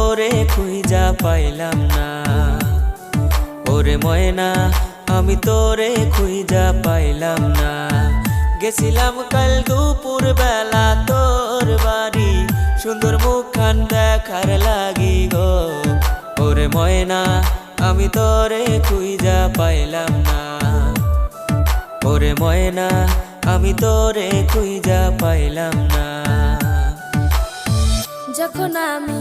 তোরে খুঁজা পাইলাম না। ওরে ময়না আমি তোরে খুঁজা পাইলাম না। গেছিলাম কাল দুপুর বেলা তোর বাড়ি, সুন্দর মুখখান দেখার লাগি গো। ওরে ময়না আমি তোরে খুঁজা পাইলাম না। ওরে ময়না আমি তোরে খুঁজা পাইলাম না। যখন আমি